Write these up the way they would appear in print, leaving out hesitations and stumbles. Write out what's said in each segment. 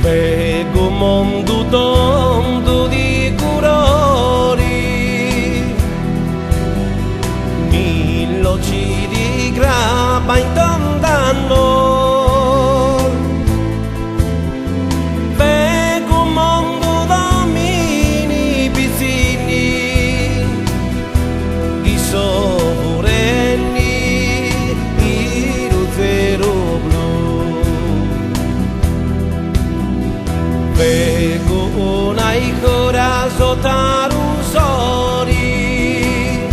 Vedo un mondo tondo di colori, milloci di grappa intanto. Vedo un mondo d'uomini piccini, di sovrani, di zero blu. Vedo una icora sotto un soli,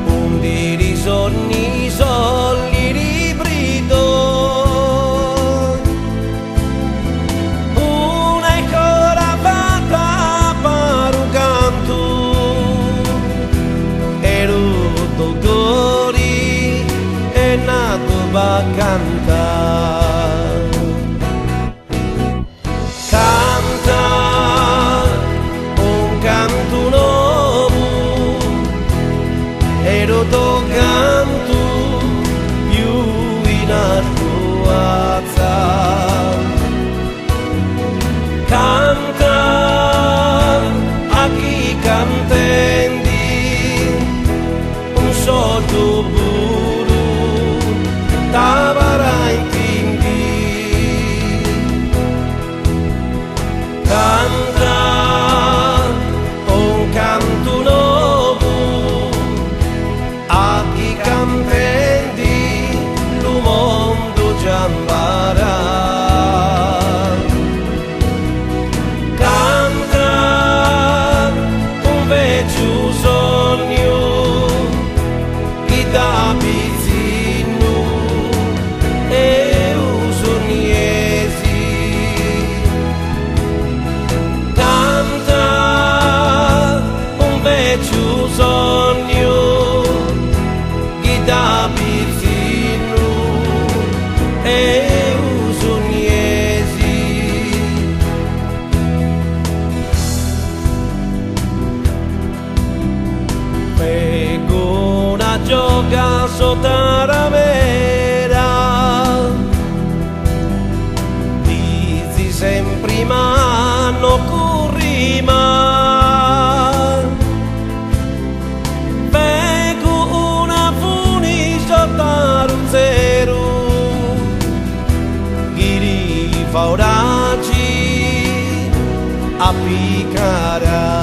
un di sonni solli ribrido, una icora fatta per un canto, e dottore è nato per cantare. Ero canto più in alto alza, canta a chi cantendi un soldo puro t'avrà intindi, canta un canto nuovo a chi campendi lo mondo giambarà. Canta un vecchio sogno chi da vicino e usoniesi. Canta un vecchio sogno da vicino e usoniesi. Vedo una gioca sotto la vera, dici sempre ma non corri mai. Fa oraggi a piccare,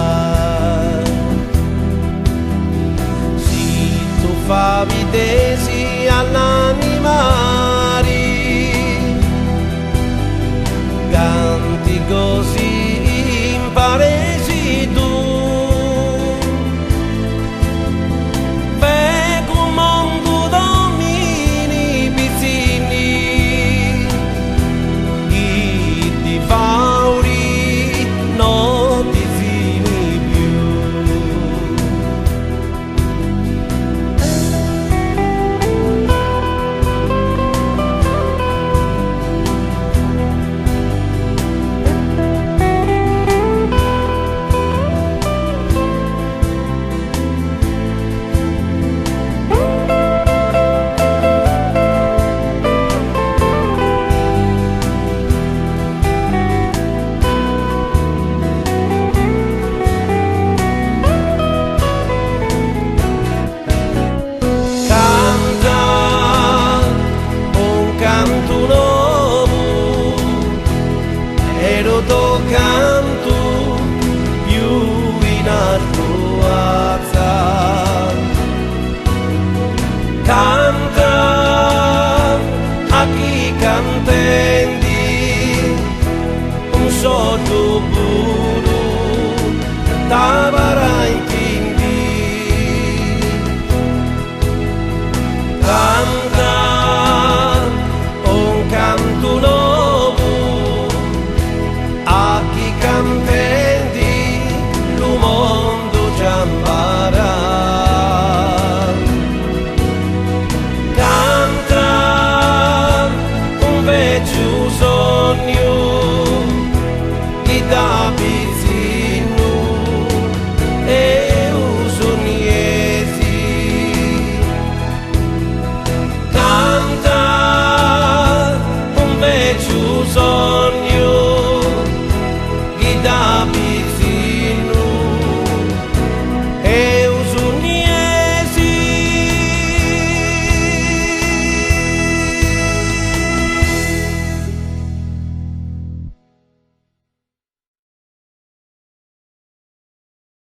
si tu fa videsi all'animali, canti così imparesi tu. Vedo un mondo d'uomini piccini, pauri non ti fini più. Ero canto più in alto alza, canta a chi cantendi un soldo puro t'avrà